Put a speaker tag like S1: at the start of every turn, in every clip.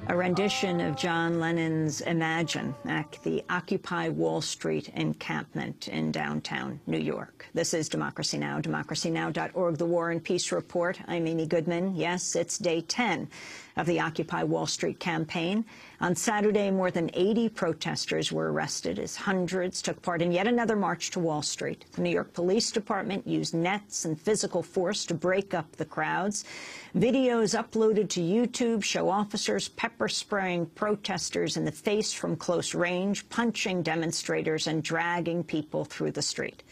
S1: A rendition of John Lennon's Imagine at the Occupy Wall Street encampment in downtown New York. This is Democracy Now!, democracynow.org, the War and Peace Report. I'm Amy Goodman. Yes, it's day 10 of the Occupy Wall Street campaign. On Saturday, more than 80 protesters were arrested as hundreds took part in yet another march to Wall Street. The New York Police Department used nets and physical force to break up the crowds. Videos uploaded to YouTube show officers pepper spraying protesters in the face from close range, punching demonstrators and dragging people through the street.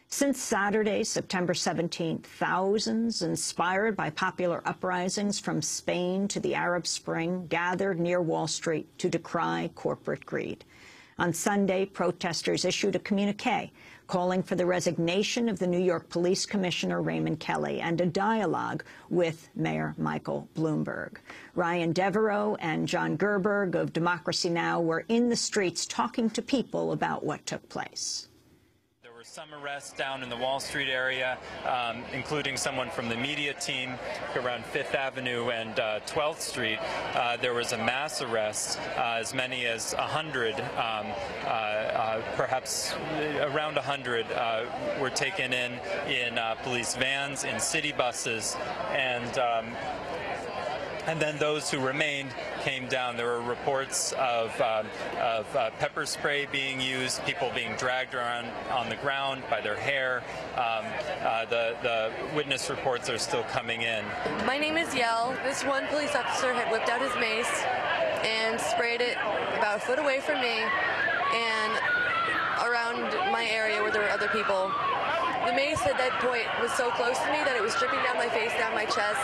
S1: Since Saturday, September 17th, thousands, inspired by popular uprisings from Spain to the Arab Spring, gathered near Wall Street to decry corporate greed. On Sunday, protesters issued a communique calling for the resignation of the New York Police Commissioner Raymond Kelly and a dialogue with Mayor Michael Bloomberg. Ryan Devereaux and John Gerberg of Democracy Now! Were in the streets talking to people about what took place.
S2: Some arrests down in the Wall Street area, including someone from the media team around 5th Avenue and 12th Street. There was a mass arrest. As many as 100, perhaps around 100, were taken in police vans, in city buses, and then those who remained came down. There were reports of pepper spray being used, people being dragged around on the ground by their hair. The witness reports are still coming in.
S3: My name is Yell. This one police officer had whipped out his mace and sprayed it about a foot away from me and around my area where there were other people. The mace at that point was so close to me that it was dripping down my face, down my chest.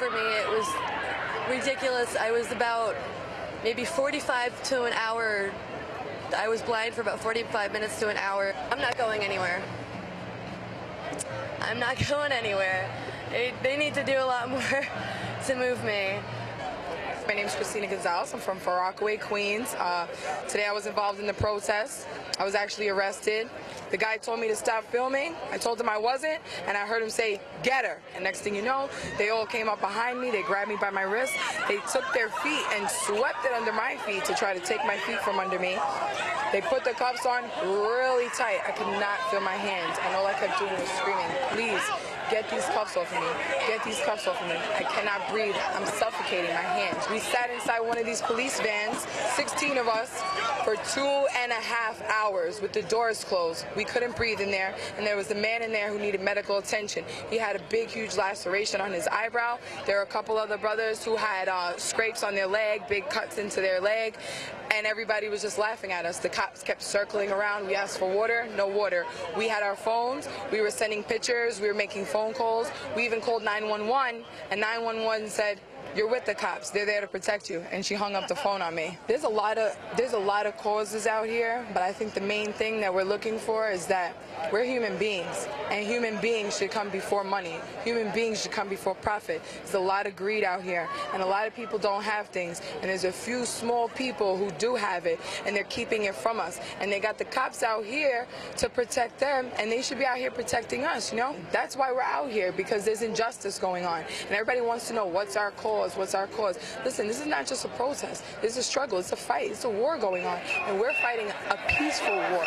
S3: Me, it was ridiculous. I was about maybe 45 to an hour. I was blind for about 45 minutes to an hour. I'm not going anywhere. I'm not going anywhere. They need to do a lot more to move me.
S4: My name is Christina Gonzalez. I'm from Far Rockaway, Queens. Today I was involved in the protest. I was actually arrested. The guy told me to stop filming. I told him I wasn't, and I heard him say, "Get her." And next thing you know, they all came up behind me. They grabbed me by my wrist. They took their feet and swept it under my feet to try to take my feet from under me. They put the cuffs on really tight. I could not feel my hands, and all I kept doing was screaming, "Please, get these cuffs off of me. Get these cuffs off of me. I cannot breathe. I'm suffocating my hands." We sat inside one of these police vans, 16 of us, for 2.5 hours with the doors closed. We couldn't breathe in there, and there was a man in there who needed medical attention. He had a big, huge laceration on his eyebrow. There were a couple other brothers who had scrapes on their leg, big cuts into their leg, and everybody was just laughing at us. The cops kept circling around. We asked for water, no water. We had our phones. We were sending pictures. We were making phone calls. We even called 911, and 911 said, "You're with the cops. They're there to protect you." And she hung up the phone on me. There's a lot of causes out here, but I think the main thing that we're looking for is that we're human beings, and human beings should come before money. Human beings should come before profit. There's a lot of greed out here, and a lot of people don't have things, and there's a few small people who do have it, and they're keeping it from us. And they got the cops out here to protect them, and they should be out here protecting us, you know? That's why we're out here, because there's injustice going on, and everybody wants to know what's our cause, what's our cause. Listen, this is not just a protest. This is a struggle. It's a fight. It's a war going on, and we're fighting a peaceful war.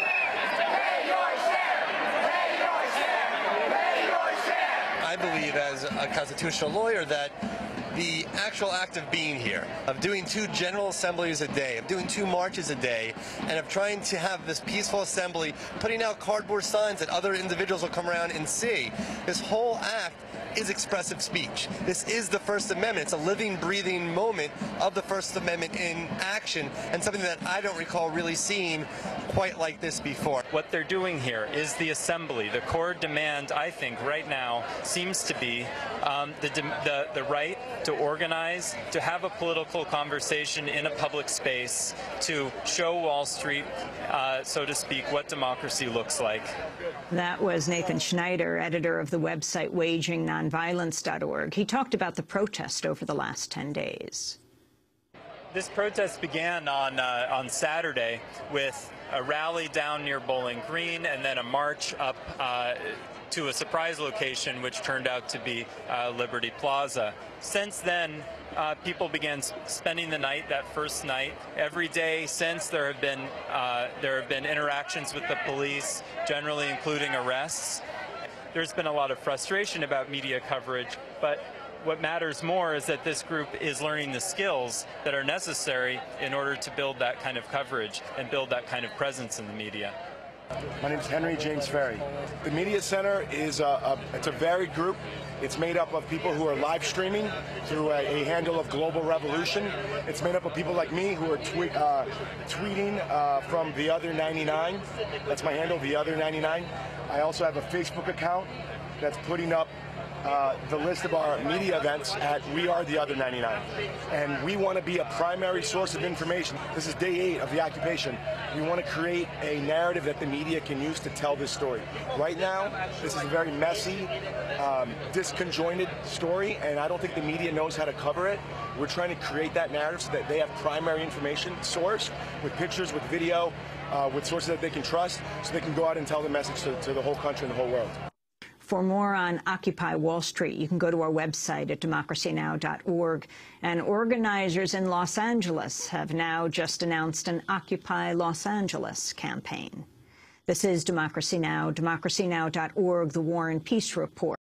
S5: I believe, as a constitutional lawyer, that the actual act of being here, of doing 2 general assemblies a day, of doing 2 marches a day, and of trying to have this peaceful assembly, putting out cardboard signs that other individuals will come around and see, this whole act is expressive speech. This is the First Amendment. It's a living, breathing moment of the First Amendment in action, and something that I don't recall really seeing quite like this before.
S2: What they're doing here is the assembly. The core demand, I think, right now seems to be the right to organize, to have a political conversation in a public space, to show Wall Street, so to speak, what democracy looks like.
S1: That was Nathan Schneider, editor of the website WagingNonviolence.org. He talked about the protest over the last 10 days.
S2: This protest began on Saturday with a rally down near Bowling Green and then a march up to a surprise location which turned out to be Liberty Plaza. Since then, people began spending the night, that first night. Every day since, there have been interactions with the police, generally including arrests. There's been a lot of frustration about media coverage, but what matters more is that this group is learning the skills that are necessary in order to build that kind of coverage and build that kind of presence in the media.
S6: My name is Henry James Ferry. The Media Center is it's a varied group. It's made up of people who are live streaming through a handle of Global Revolution. It's made up of people like me who are tweeting from The Other 99. That's my handle, The Other 99. I also have a Facebook account that's putting up the list of our media events at We Are The Other 99. And we want to be a primary source of information. This is day 8 of the occupation. We want to create a narrative that the media can use to tell this story. Right now, this is a very messy, disconjointed story, and I don't think the media knows how to cover it. We're trying to create that narrative so that they have primary information source with pictures, with video, with sources that they can trust, so they can go out and tell the message to the whole country and the whole world.
S1: For more on Occupy Wall Street, you can go to our website at democracynow.org. And organizers in Los Angeles have now just announced an Occupy Los Angeles campaign. This is Democracy Now!, democracynow.org, The War and Peace Report.